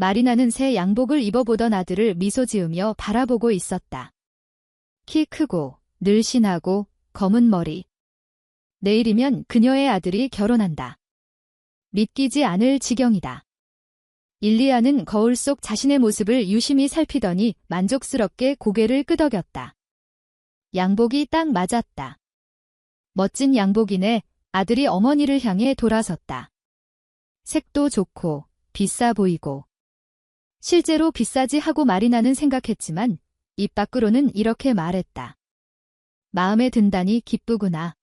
마리나는 새 양복을 입어보던 아들을 미소 지으며 바라보고 있었다. 키 크고 늘씬하고 검은 머리. 내일이면 그녀의 아들이 결혼한다. 믿기지 않을 지경이다. 일리아는 거울 속 자신의 모습을 유심히 살피더니 만족스럽게 고개를 끄덕였다. 양복이 딱 맞았다. 멋진 양복이네. 아들이 어머니를 향해 돌아섰다. 색도 좋고 비싸 보이고. 실제로 비싸지 하고 마리나는 생각했지만 입 밖으로는 이렇게 말했다. 마음에 든다니 기쁘구나.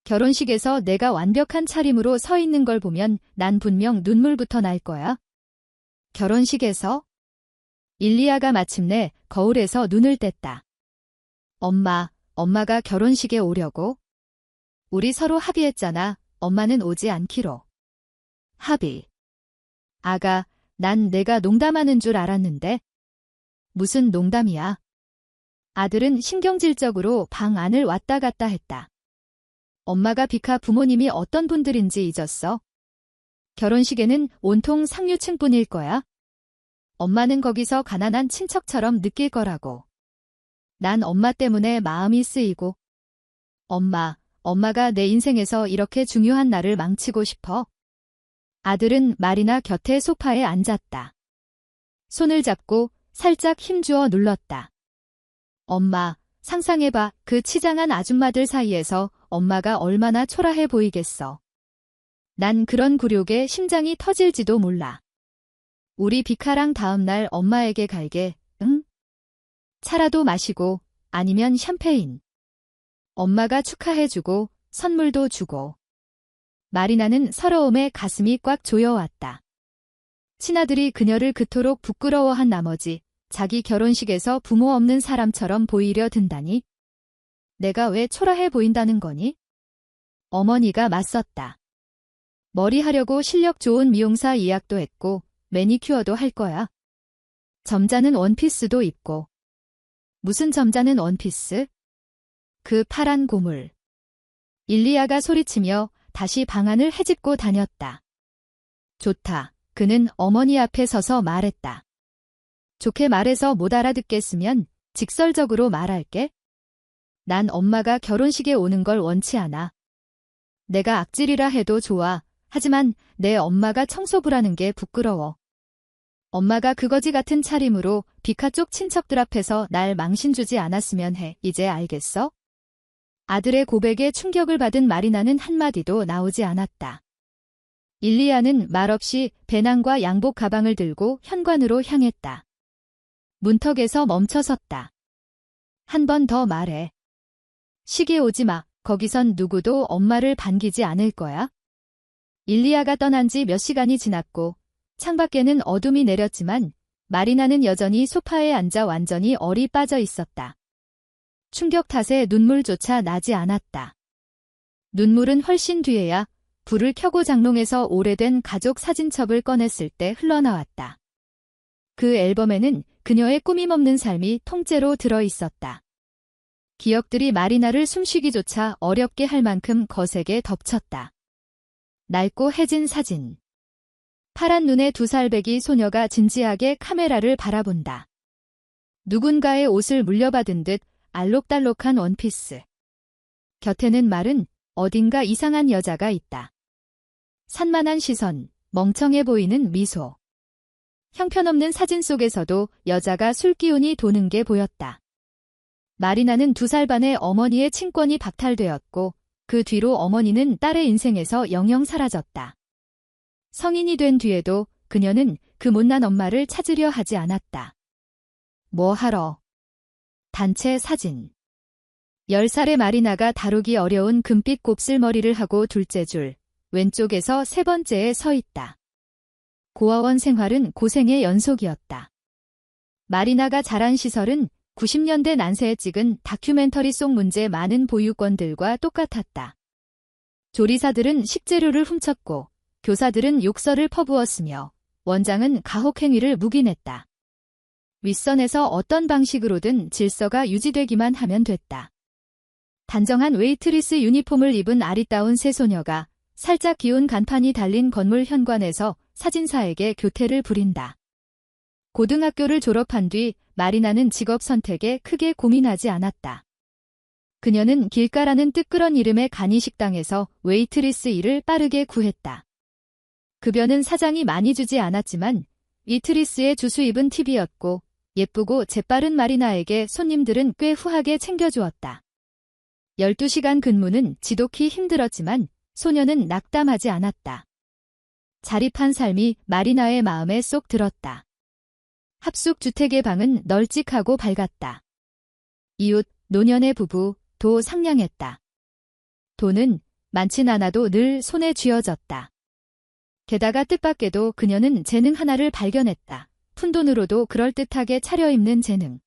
결혼식에서 내가 완벽한 차림으로 서 있는 걸 보면 난 분명 눈물부터 날 거야. 결혼식에서? 일리아가 마침내 거울에서 눈을 뗐다. 엄마가 결혼식에 오려고? 우리 서로 합의했잖아. 엄마는 오지 않기로. 합의. 아가, 난 내가 농담하는 줄 알았는데. 무슨 농담이야? 아들은 신경질적으로 방 안을 왔다 갔다 했다. 엄마가 비카 부모님이 어떤 분들인지 잊었어? 결혼식에는 온통 상류층뿐일 거야. 엄마는 거기서 가난한 친척처럼 느낄 거라고. 난 엄마 때문에 마음이 쓰이고. 엄마가 내 인생에서 이렇게 중요한 날을 망치고 싶어? 아들은 마리나 곁에 소파에 앉았다. 손을 잡고 살짝 힘주어 눌렀다. 엄마, 상상해봐. 그 치장한 아줌마들 사이에서 엄마가 얼마나 초라해 보이겠어. 난 그런 굴욕에 심장이 터질지도 몰라. 우리 비카랑 다음날 엄마에게 갈게, 응? 차라도 마시고, 아니면 샴페인. 엄마가 축하해주고, 선물도 주고. 마리나는 서러움에 가슴이 꽉 조여왔다. 친아들이 그녀를 그토록 부끄러워한 나머지 자기 결혼식에서 부모 없는 사람처럼 보이려 든다니? 내가 왜 초라해 보인다는 거니? 어머니가 맞섰다. 머리 하려고 실력 좋은 미용사 예약도 했고 매니큐어도 할 거야. 점잖은 원피스도 입고. 무슨 점잖은 원피스? 그 파란 고물. 일리아가 소리치며 다시 방안을 헤집고 다녔다. 좋다. 그는 어머니 앞에 서서 말했다. 좋게 말해서 못 알아듣겠으면 직설적으로 말할게. 난 엄마가 결혼식에 오는 걸 원치 않아. 내가 악질이라 해도 좋아. 하지만 내 엄마가 청소부라는 게 부끄러워. 엄마가 그거지 같은 차림으로 비카 쪽 친척들 앞에서 날 망신주지 않았으면 해. 이제 알겠어? 아들의 고백에 충격을 받은 마리나는 한마디도 나오지 않았다. 일리아는 말없이 배낭과 양복 가방을 들고 현관으로 향했다. 문턱에서 멈춰섰다. 한 번 더 말해. 시계 오지 마. 거기선 누구도 엄마를 반기지 않을 거야. 일리아가 떠난 지 몇 시간이 지났고 창밖에는 어둠이 내렸지만 마리나는 여전히 소파에 앉아 완전히 얼이 빠져 있었다. 충격 탓에 눈물조차 나지 않았다. 눈물은 훨씬 뒤에야 불을 켜고 장롱에서 오래된 가족 사진첩을 꺼냈을 때 흘러나왔다. 그 앨범에는 그녀의 꾸밈없는 삶이 통째로 들어있었다. 기억들이 마리나를 숨쉬기조차 어렵게 할 만큼 거세게 덮쳤다. 낡고 해진 사진. 파란 눈의 2살배기 소녀가 진지하게 카메라를 바라본다. 누군가의 옷을 물려받은 듯 알록달록한 원피스. 곁에는 마른 어딘가 이상한 여자가 있다. 산만한 시선, 멍청해 보이는 미소. 형편없는 사진 속에서도 여자가 술기운이 도는 게 보였다. 마리나는 2살 반의 어머니의 친권이 박탈되었고 그 뒤로 어머니는 딸의 인생에서 영영 사라졌다. 성인이 된 뒤에도 그녀는 그 못난 엄마를 찾으려 하지 않았다. 뭐 하러? 단체 사진. 10살의 마리나가 다루기 어려운 금빛 곱슬머리를 하고 둘째 줄, 왼쪽에서 세 번째에 서 있다. 고아원 생활은 고생의 연속이었다. 마리나가 자란 시설은 90년대 난세에 찍은 다큐멘터리 속 문제 많은 보육원들과 똑같았다. 조리사들은 식재료를 훔쳤고 교사들은 욕설을 퍼부었으며 원장은 가혹행위를 묵인했다. 윗선에서 어떤 방식으로든 질서가 유지되기만 하면 됐다. 단정한 웨이트리스 유니폼을 입은 아리따운 세 소녀가 살짝 기운 간판이 달린 건물 현관에서 사진사에게 교태를 부린다. 고등학교를 졸업한 뒤 마리나는 직업 선택에 크게 고민하지 않았다. 그녀는 길가라는 뜨끄런 이름의 간이식당에서 웨이트리스 일을 빠르게 구했다. 급여는 사장이 많이 주지 않았지만 위트리스의 주수입은 팁이었고 예쁘고 재빠른 마리나에게 손님들은 꽤 후하게 챙겨주었다. 12시간 근무는 지독히 힘들었지만 소녀는 낙담하지 않았다. 자립한 삶이 마리나의 마음에 쏙 들었다. 합숙 주택의 방은 널찍하고 밝았다. 이웃, 노년의 부부, 도 상냥했다. 돈은 많진 않아도 늘 손에 쥐어졌다. 게다가 뜻밖에도 그녀는 재능 하나를 발견했다. 푼돈으로도 그럴듯하게 차려입는 재능.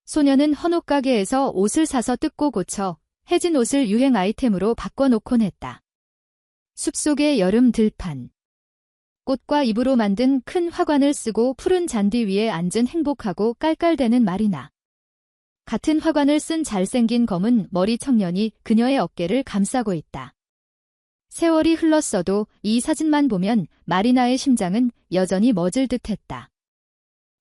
소녀는 헌옷 가게에서 옷을 사서 뜯고 고쳐 해진 옷을 유행 아이템으로 바꿔놓곤 했다. 숲속의 여름 들판. 꽃과 잎으로 만든 큰 화관을 쓰고 푸른 잔디 위에 앉은 행복하고 깔깔대는 마리나. 같은 화관을 쓴 잘생긴 검은 머리 청년이 그녀의 어깨를 감싸고 있다. 세월이 흘렀어도 이 사진만 보면 마리나의 심장은 여전히 멎을 듯했다.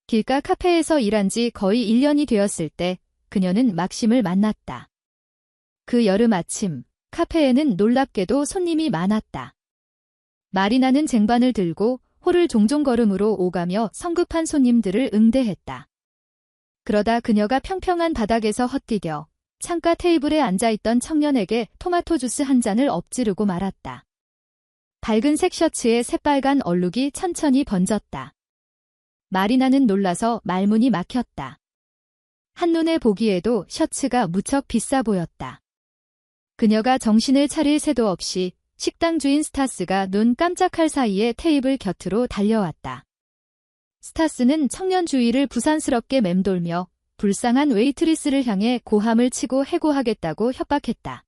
길가 카페에서 일한 지 거의 1년이 되었을 때 그녀는 막심을 만났다. 그 여름 아침, 카페에는 놀랍게도 손님이 많았다. 마리나는 쟁반을 들고 홀을 종종 걸음으로 오가며 성급한 손님들을 응대했다. 그러다 그녀가 평평한 바닥에서 헛디뎌 창가 테이블에 앉아있던 청년에게 토마토 주스 한 잔을 엎지르고 말았다. 밝은색 셔츠에 새빨간 얼룩이 천천히 번졌다. 마리나는 놀라서 말문이 막혔다. 한눈에 보기에도 셔츠가 무척 비싸 보였다. 그녀가 정신을 차릴 새도 없이 식당 주인 스타스가 눈 깜짝할 사이에 테이블 곁으로 달려왔다. 스타스는 청년 주위를 부산스럽게 맴돌며 불쌍한 웨이트리스를 향해 고함을 치고 해고하겠다고 협박했다.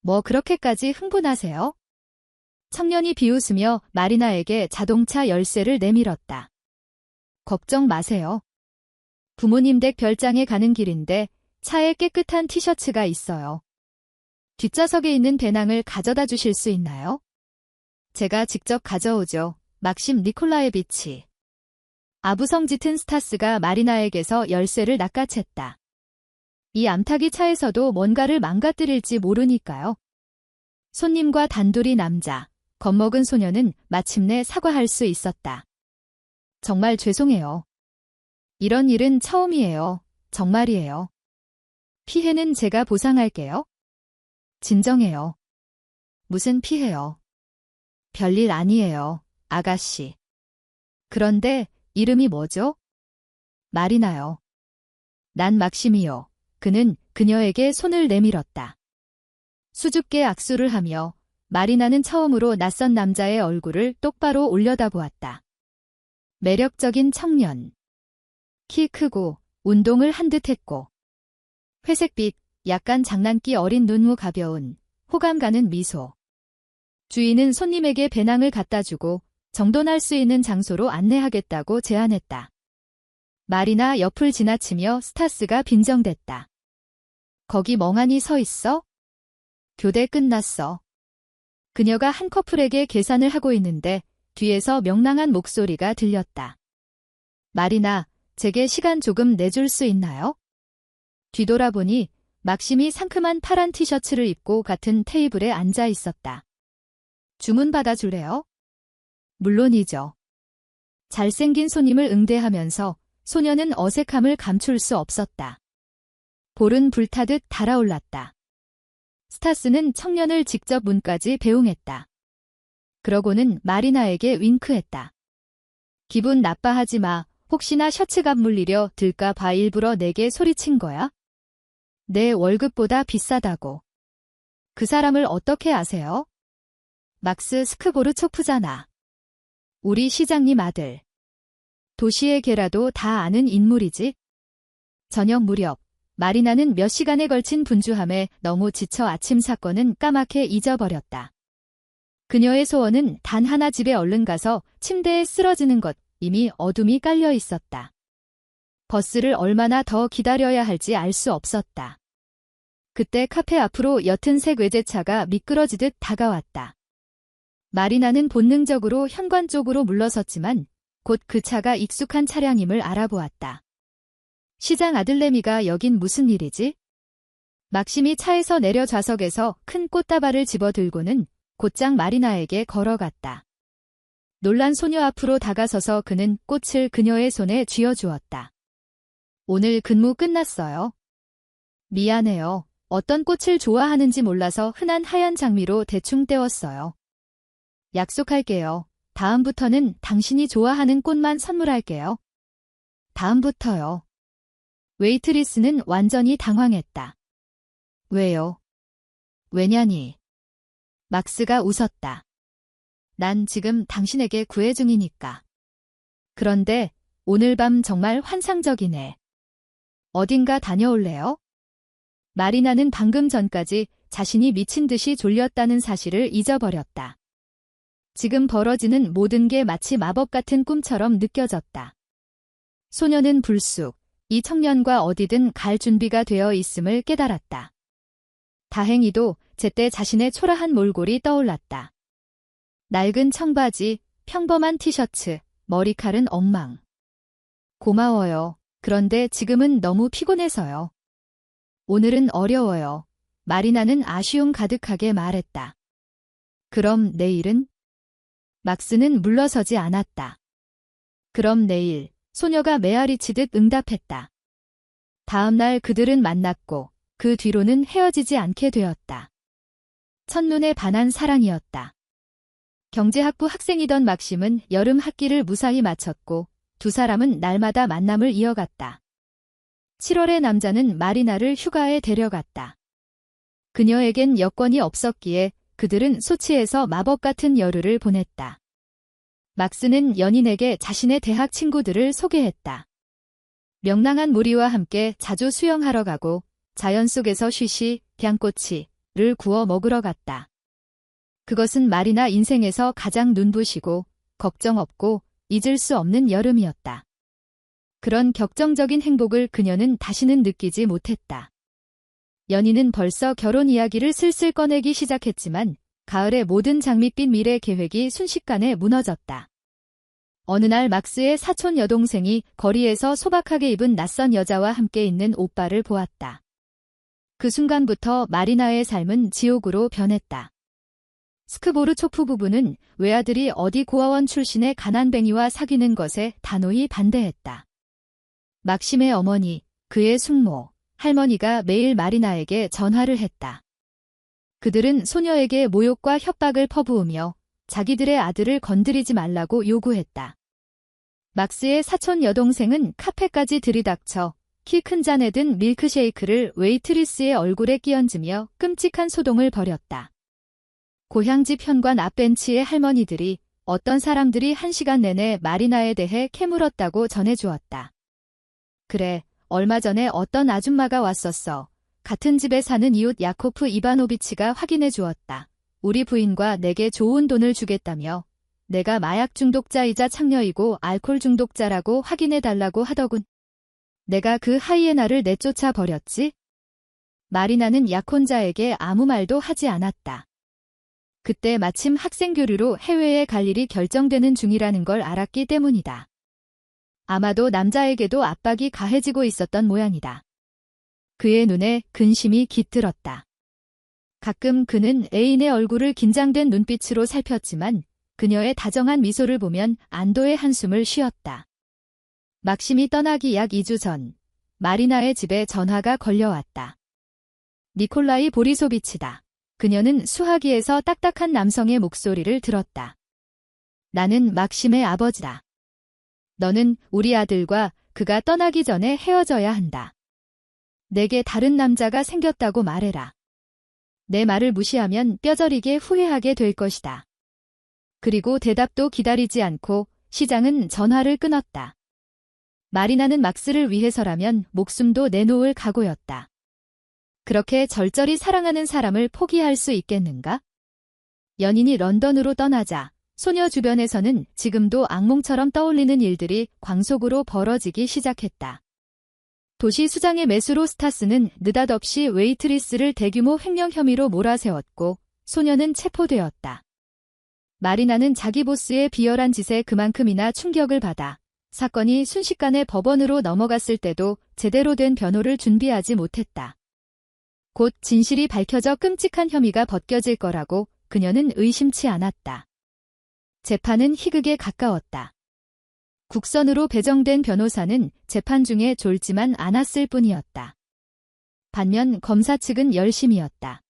뭐 그렇게까지 흥분하세요? 청년이 비웃으며 마리나에게 자동차 열쇠를 내밀었다. 걱정 마세요. 부모님 댁 별장에 가는 길인데 차에 깨끗한 티셔츠가 있어요. 뒷좌석에 있는 배낭을 가져다 주실 수 있나요? 제가 직접 가져오죠. 막심 니콜라예비치. 아부성 짙은 스타스가 마리나에게서 열쇠를 낚아챘다. 이 암탉이 차에서도 뭔가를 망가뜨릴지 모르니까요. 손님과 단둘이 남자, 겁먹은 소녀는 마침내 사과할 수 있었다. 정말 죄송해요. 이런 일은 처음이에요. 정말이에요. 피해는 제가 보상할게요. 진정해요. 무슨 피해요? 별일 아니에요, 아가씨. 그런데 이름이 뭐죠? 마리나요. 난 막심이요. 그는 그녀에게 손을 내밀었다. 수줍게 악수를 하며 마리나는 처음으로 낯선 남자의 얼굴을 똑바로 올려다보았다. 매력적인 청년. 키 크고 운동을 한 듯 했고 회색빛, 약간 장난기 어린 눈무 가벼운 호감 가는 미소. 주인은 손님에게 배낭을 갖다 주고 정돈할 수 있는 장소로 안내하겠다고 제안했다. 마리나 옆을 지나치며 스타스가 빈정댔다. 거기 멍하니 서 있어? 교대 끝났어. 그녀가 한 커플에게 계산을 하고 있는데 뒤에서 명랑한 목소리가 들렸다. 마리나, 제게 시간 조금 내줄 수 있나요? 뒤돌아보니 막심이 상큼한 파란 티셔츠를 입고 같은 테이블에 앉아 있었다. 주문 받아줄래요? 물론이죠. 잘생긴 손님을 응대하면서 소녀는 어색함을 감출 수 없었다. 볼은 불타듯 달아올랐다. 스타스는 청년을 직접 문까지 배웅했다. 그러고는 마리나에게 윙크했다. 기분 나빠하지 마. 혹시나 셔츠값 물리려 들까 봐 일부러 내게 소리친 거야? 내 월급보다 비싸다고. 그 사람을 어떻게 아세요? 막스 스크보르초프잖아. 우리 시장님 아들. 도시의 개라도 다 아는 인물이지. 저녁 무렵 마리나는 몇 시간에 걸친 분주함에 너무 지쳐 아침 사건은 까맣게 잊어버렸다. 그녀의 소원은 단 하나, 집에 얼른 가서 침대에 쓰러지는 것. 이미 어둠이 깔려 있었다. 버스를 얼마나 더 기다려야 할지 알 수 없었다. 그때 카페 앞으로 옅은 색 외제차가 미끄러지듯 다가왔다. 마리나는 본능적으로 현관 쪽으로 물러섰지만 곧 그 차가 익숙한 차량임을 알아보았다. 시장 아들내미가 여긴 무슨 일이지? 막심이 차에서 내려 좌석에서 큰 꽃다발을 집어들고는 곧장 마리나에게 걸어갔다. 놀란 소녀 앞으로 다가서서 그는 꽃을 그녀의 손에 쥐어주었다. 오늘 근무 끝났어요. 미안해요. 어떤 꽃을 좋아하는지 몰라서 흔한 하얀 장미로 대충 떼웠어요. 약속할게요. 다음부터는 당신이 좋아하는 꽃만 선물할게요. 다음부터요. 웨이트리스는 완전히 당황했다. 왜요? 왜냐니? 막스가 웃었다. 난 지금 당신에게 구애 중이니까. 그런데 오늘 밤 정말 환상적이네. 어딘가 다녀올래요? 마리나는 방금 전까지 자신이 미친 듯이 졸렸다는 사실을 잊어버렸다. 지금 벌어지는 모든 게 마치 마법 같은 꿈처럼 느껴졌다. 소녀는 불쑥 이 청년과 어디든 갈 준비가 되어 있음을 깨달았다. 다행히도 제때 자신의 초라한 몰골이 떠올랐다. 낡은 청바지, 평범한 티셔츠, 머리칼은 엉망. 고마워요. 그런데 지금은 너무 피곤해서요. 오늘은 어려워요. 마리나는 아쉬움 가득하게 말했다. 그럼 내일은? 막스는 물러서지 않았다. 그럼 내일, 소녀가 메아리치듯 응답했다. 다음 날 그들은 만났고 그 뒤로는 헤어지지 않게 되었다. 첫눈에 반한 사랑이었다. 경제학부 학생이던 막심은 여름 학기를 무사히 마쳤고 두 사람은 날마다 만남을 이어갔다. 7월에 남자는 마리나를 휴가에 데려갔다. 그녀에겐 여권이 없었기에 그들은 소치에서 마법 같은 여름을 보냈다. 막스는 연인에게 자신의 대학 친구들을 소개했다. 명랑한 무리와 함께 자주 수영하러 가고 자연 속에서 쉬쉬, 냥꼬치를 구워 먹으러 갔다. 그것은 마리나 인생에서 가장 눈부시고 걱정 없고 잊을 수 없는 여름이었다. 그런 격정적인 행복을 그녀는 다시는 느끼지 못했다. 연인은 벌써 결혼 이야기를 슬슬 꺼내기 시작했지만 가을의 모든 장밋빛 미래 계획이 순식간에 무너졌다. 어느 날 막스의 사촌 여동생이 거리에서 소박하게 입은 낯선 여자와 함께 있는 오빠를 보았다. 그 순간부터 마리나의 삶은 지옥으로 변했다. 스크보르초프 부부는 외아들이 어디 고아원 출신의 가난뱅이와 사귀는 것에 단호히 반대했다. 막심의 어머니, 그의 숙모, 할머니가 매일 마리나에게 전화를 했다. 그들은 소녀에게 모욕과 협박을 퍼부으며 자기들의 아들을 건드리지 말라고 요구했다. 막스의 사촌 여동생은 카페까지 들이닥쳐 키 큰 잔에 든 밀크쉐이크를 웨이트리스의 얼굴에 끼얹으며 끔찍한 소동을 벌였다. 고향집 현관 앞 벤치의 할머니들이 어떤 사람들이 1시간 내내 마리나에 대해 캐물었다고 전해주었다. 그래, 얼마 전에 어떤 아줌마가 왔었어. 같은 집에 사는 이웃 야코프 이바노비치가 확인해 주었다. 우리 부인과 내게 좋은 돈을 주겠다며 내가 마약 중독자이자 창녀이고 알코올 중독자라고 확인해 달라고 하더군. 내가 그 하이에나를 내쫓아 버렸지? 마리나는 약혼자에게 아무 말도 하지 않았다. 그때 마침 학생 교류로 해외에 갈 일이 결정되는 중이라는 걸 알았기 때문이다. 아마도 남자에게도 압박이 가해지고 있었던 모양이다. 그의 눈에 근심이 깃들었다. 가끔 그는 애인의 얼굴을 긴장된 눈빛으로 살폈지만 그녀의 다정한 미소를 보면 안도의 한숨을 쉬었다. 막심이 떠나기 약 2주 전, 마리나의 집에 전화가 걸려왔다. 니콜라이 보리소비치다. 그녀는 수화기에서 딱딱한 남성의 목소리를 들었다. 나는 막심의 아버지다. 너는 우리 아들과 그가 떠나기 전에 헤어져야 한다. 내게 다른 남자가 생겼다고 말해라. 내 말을 무시하면 뼈저리게 후회하게 될 것이다. 그리고 대답도 기다리지 않고 시장은 전화를 끊었다. 마리나는 막스를 위해서라면 목숨도 내놓을 각오였다. 그렇게 절절히 사랑하는 사람을 포기할 수 있겠는가? 연인이 런던으로 떠나자 소녀 주변에서는 지금도 악몽처럼 떠올리는 일들이 광속으로 벌어지기 시작했다. 도시 수장의 메스로 스타스는 느닷없이 웨이트리스를 대규모 횡령 혐의로 몰아세웠고 소녀는 체포되었다. 마리나는 자기 보스의 비열한 짓에 그만큼이나 충격을 받아 사건이 순식간에 법원으로 넘어갔을 때도 제대로 된 변호를 준비하지 못했다. 곧 진실이 밝혀져 끔찍한 혐의가 벗겨질 거라고 그녀는 의심치 않았다. 재판은 희극에 가까웠다. 국선으로 배정된 변호사는 재판 중에 졸지만 않았을 뿐이었다. 반면 검사 측은 열심이었다.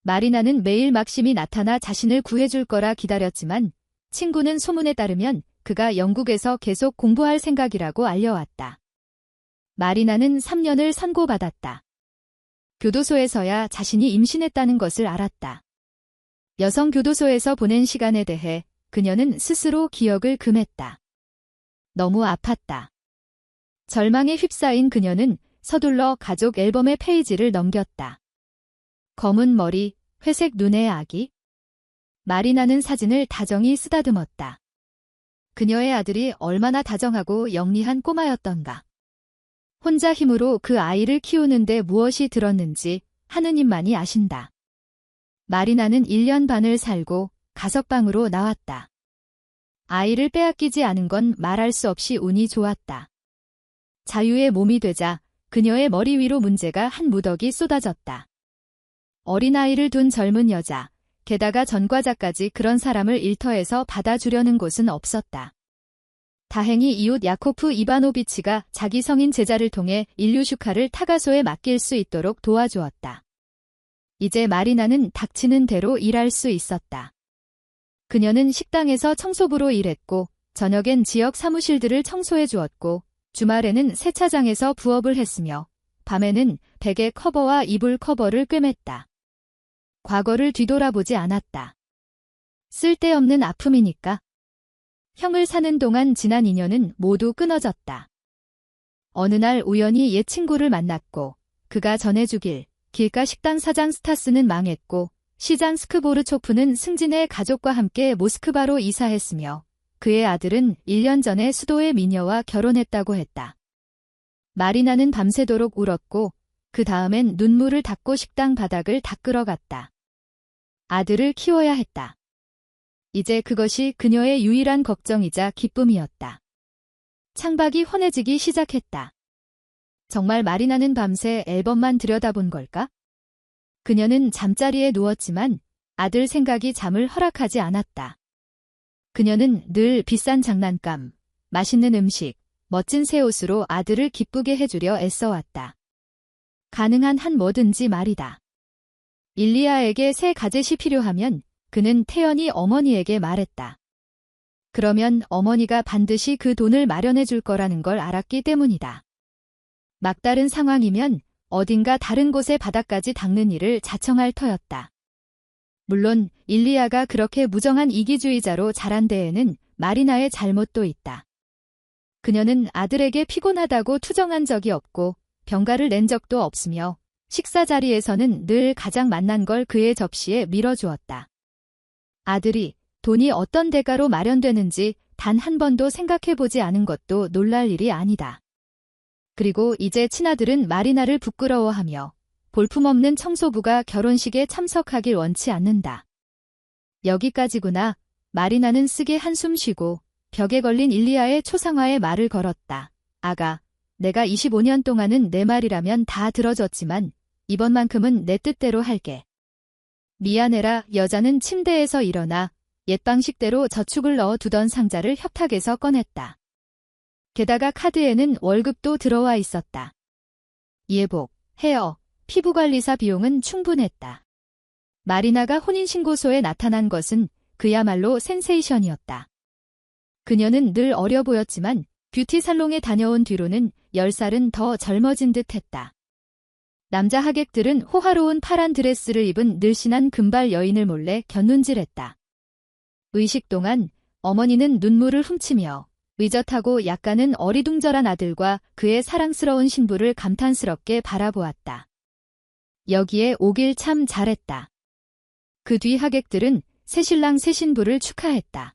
마리나는 매일 막심이 나타나 자신을 구해줄 거라 기다렸지만 친구는 소문에 따르면 그가 영국에서 계속 공부할 생각이라고 알려왔다. 마리나는 3년을 선고받았다. 교도소에서야 자신이 임신했다는 것을 알았다. 여성교도소에서 보낸 시간에 대해 그녀는 스스로 기억을 금했다. 너무 아팠다. 절망에 휩싸인 그녀는 서둘러 가족 앨범의 페이지를 넘겼다. 검은 머리, 회색 눈의 아기. 마리나는 사진을 다정히 쓰다듬었다. 그녀의 아들이 얼마나 다정하고 영리한 꼬마였던가. 혼자 힘으로 그 아이를 키우는데 무엇이 들었는지 하느님만이 아신다. 마리나는 1년 반을 살고 가석방으로 나왔다. 아이를 빼앗기지 않은 건 말할 수 없이 운이 좋았다. 자유의 몸이 되자 그녀의 머리 위로 문제가 한 무더기 쏟아졌다. 어린아이를 둔 젊은 여자, 게다가 전과자까지 그런 사람을 일터에서 받아주려는 곳은 없었다. 다행히 이웃 야코프 이바노비치가 자기 성인 제자를 통해 일류슈카를 타가소에 맡길 수 있도록 도와주었다. 이제 마리나는 닥치는 대로 일할 수 있었다. 그녀는 식당에서 청소부로 일했고 저녁엔 지역 사무실들을 청소해 주었고 주말에는 세차장에서 부업을 했으며 밤에는 베개 커버와 이불 커버를 꿰맸다. 과거를 뒤돌아보지 않았다. 쓸데없는 아픔이니까. 형을 사는 동안 지난 인연은 모두 끊어졌다. 어느 날 우연히 옛 친구를 만났고 그가 전해주길 길가 식당 사장 스타스는 망했고 시장 스크보르초프는 승진해 가족과 함께 모스크바로 이사했으며 그의 아들은 1년 전에 수도의 미녀와 결혼했다고 했다. 마리나는 밤새도록 울었고 그 다음엔 눈물을 닦고 식당 바닥을 닦으러 갔다. 아들을 키워야 했다. 이제 그것이 그녀의 유일한 걱정이자 기쁨이었다. 창밖이 환해지기 시작했다. 정말 마리나는 밤새 앨범만 들여다본 걸까? 그녀는 잠자리에 누웠지만 아들 생각이 잠을 허락하지 않았다. 그녀는 늘 비싼 장난감, 맛있는 음식, 멋진 새 옷으로 아들을 기쁘게 해주려 애써왔다. 가능한 한 뭐든지 말이다. 일리아에게 새 가젯이 필요하면 그는 태연히 어머니에게 말했다. 그러면 어머니가 반드시 그 돈을 마련해 줄 거라는 걸 알았기 때문이다. 막다른 상황이면 어딘가 다른 곳에 바닥까지 닦는 일을 자청할 터였다. 물론 일리아가 그렇게 무정한 이기주의자로 자란 데에는 마리나의 잘못도 있다. 그녀는 아들에게 피곤하다고 투정한 적이 없고 병가를 낸 적도 없으며 식사 자리에서는 늘 가장 맛난 걸 그의 접시에 밀어주었다. 아들이 돈이 어떤 대가로 마련되는지 단 한 번도 생각해보지 않은 것도 놀랄 일이 아니다. 그리고 이제 친아들은 마리나를 부끄러워하며 볼품없는 청소부가 결혼식에 참석하길 원치 않는다. 여기까지구나. 마리나는 쓰게 한숨 쉬고 벽에 걸린 일리아의 초상화에 말을 걸었다. 아가, 내가 25년 동안은 내 말이라면 다 들어줬지만 이번만큼은 내 뜻대로 할게. 미안해라. 여자는 침대에서 일어나 옛 방식대로 저축을 넣어두던 상자를 협탁에서 꺼냈다. 게다가 카드에는 월급도 들어와 있었다. 예복, 헤어, 피부관리사 비용은 충분했다. 마리나가 혼인신고소에 나타난 것은 그야말로 센세이션이었다. 그녀는 늘 어려 보였지만 뷰티 살롱에 다녀온 뒤로는 10살은 더 젊어진 듯했다. 남자 하객들은 호화로운 파란 드레스를 입은 늘씬한 금발 여인을 몰래 곁눈질했다. 의식 동안 어머니는 눈물을 훔치며 의젓하고 약간은 어리둥절한 아들과 그의 사랑스러운 신부를 감탄스럽게 바라보았다. 여기에 오길 참 잘했다. 그 뒤 하객들은 새신랑 새신부를 축하했다.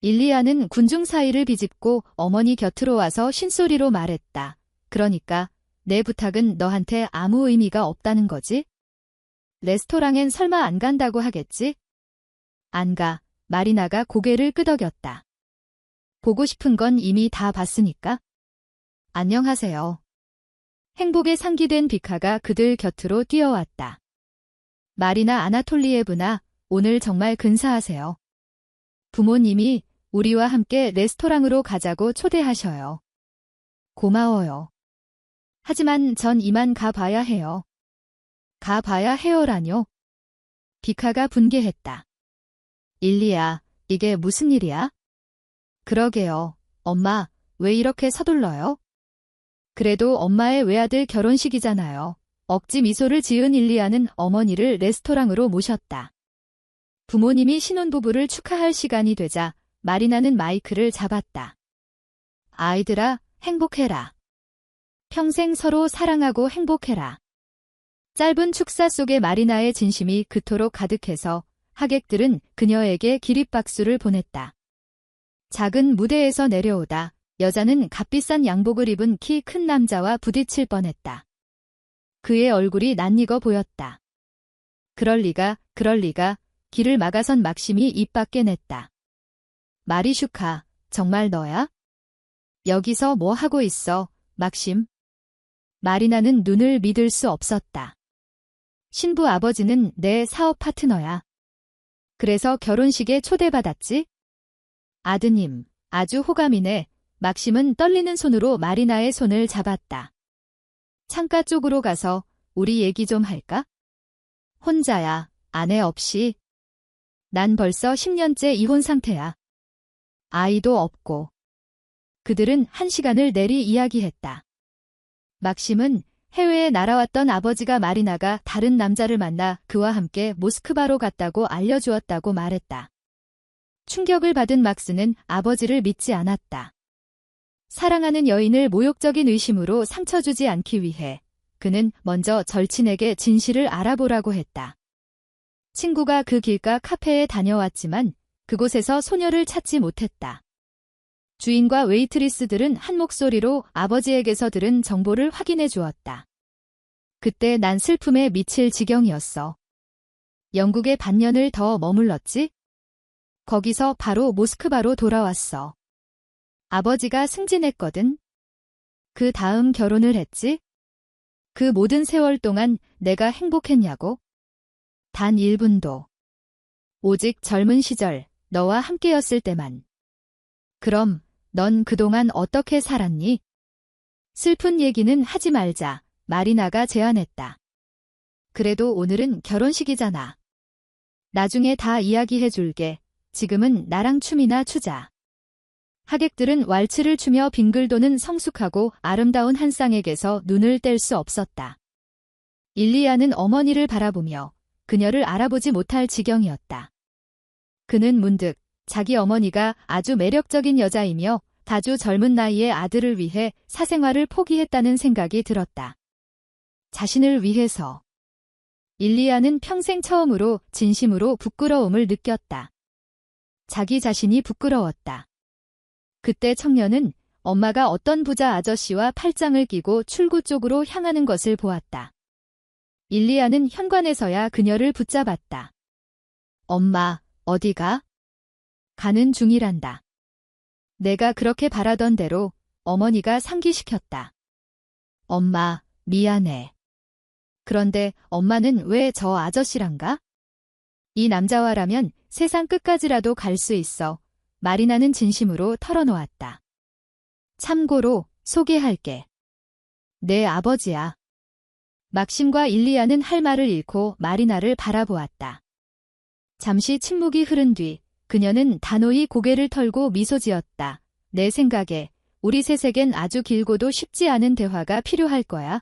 일리아는 군중 사이를 비집고 어머니 곁으로 와서 신소리로 말했다. 그러니까 내 부탁은 너한테 아무 의미가 없다는 거지? 레스토랑엔 설마 안 간다고 하겠지? 안 가. 마리나가 고개를 끄덕였다. 보고 싶은 건 이미 다 봤으니까. 안녕하세요. 행복에 상기된 비카가 그들 곁으로 뛰어왔다. 마리나 아나톨리예브나, 오늘 정말 근사하세요. 부모님이 우리와 함께 레스토랑으로 가자고 초대하셔요. 고마워요. 하지만 전 이만 가봐야 해요. 가봐야 해요라뇨? 비카가 분개했다. 일리야, 이게 무슨 일이야? 그러게요. 엄마, 왜 이렇게 서둘러요? 그래도 엄마의 외아들 결혼식이잖아요. 억지 미소를 지은 일리아는 어머니를 레스토랑으로 모셨다. 부모님이 신혼부부를 축하할 시간이 되자 마리나는 마이크를 잡았다. 아이들아, 행복해라. 평생 서로 사랑하고 행복해라. 짧은 축사 속에 마리나의 진심이 그토록 가득해서 하객들은 그녀에게 기립박수를 보냈다. 작은 무대에서 내려오다 여자는 값비싼 양복을 입은 키 큰 남자와 부딪힐 뻔했다. 그의 얼굴이 낯익어 보였다. 그럴 리가, 길을 막아선 막심이 입 밖에 냈다. 마리슈카, 정말 너야? 여기서 뭐 하고 있어, 막심? 마리나는 눈을 믿을 수 없었다. 신부 아버지는 내 사업 파트너야. 그래서 결혼식에 초대받았지? 아드님, 아주 호감이네. 막심은 떨리는 손으로 마리나의 손을 잡았다. 창가 쪽으로 가서 우리 얘기 좀 할까? 혼자야, 아내 없이. 난 벌써 10년째 이혼 상태야. 아이도 없고. 그들은 1시간을 내리 이야기했다. 막심은 해외에 날아왔던 아버지가 마리나가 다른 남자를 만나 그와 함께 모스크바로 갔다고 알려주었다고 말했다. 충격을 받은 막스는 아버지를 믿지 않았다. 사랑하는 여인을 모욕적인 의심으로 상처 주지 않기 위해 그는 먼저 절친에게 진실을 알아보라고 했다. 친구가 그 길가 카페에 다녀왔지만 그곳에서 소녀를 찾지 못했다. 주인과 웨이트리스들은 한 목소리로 아버지에게서 들은 정보를 확인해 주었다. 그때 난 슬픔에 미칠 지경이었어. 영국에 반년을 더 머물렀지? 거기서 바로 모스크바로 돌아왔어. 아버지가 승진했거든. 그 다음 결혼을 했지? 그 모든 세월 동안 내가 행복했냐고? 단 1분도. 오직 젊은 시절 너와 함께였을 때만. 그럼 넌 그동안 어떻게 살았니? 슬픈 얘기는 하지 말자, 마리나가 제안했다. 그래도 오늘은 결혼식이잖아. 나중에 다 이야기해 줄게. 지금은 나랑 춤이나 추자. 하객들은 왈츠를 추며 빙글 도는 성숙하고 아름다운 한 쌍에게서 눈을 뗄 수 없었다. 일리아는 어머니를 바라보며 그녀를 알아보지 못할 지경이었다. 그는 문득 자기 어머니가 아주 매력적인 여자이며 다주 젊은 나이의 아들을 위해 사생활을 포기했다는 생각이 들었다. 자신을 위해서. 일리아는 평생 처음으로 진심으로 부끄러움을 느꼈다. 자기 자신이 부끄러웠다. 그때 청년은 엄마가 어떤 부자 아저씨와 팔짱을 끼고 출구 쪽으로 향하는 것을 보았다. 일리아는 현관에서야 그녀를 붙잡았다. 엄마, 어디가? 가는 중이란다. 내가 그렇게 바라던 대로 어머니가 상기시켰다. 엄마, 미안해. 그런데 엄마는 왜 저 아저씨란가? 이 남자와라면 세상 끝까지라도 갈 수 있어. 마리나는 진심으로 털어놓았다. 참고로 소개할게. 내 아버지야. 막심과 일리아는 할 말을 잃고 마리나를 바라보았다. 잠시 침묵이 흐른 뒤 그녀는 단호히 고개를 털고 미소 지었다. 내 생각에 우리 셋에겐 아주 길고도 쉽지 않은 대화가 필요할 거야.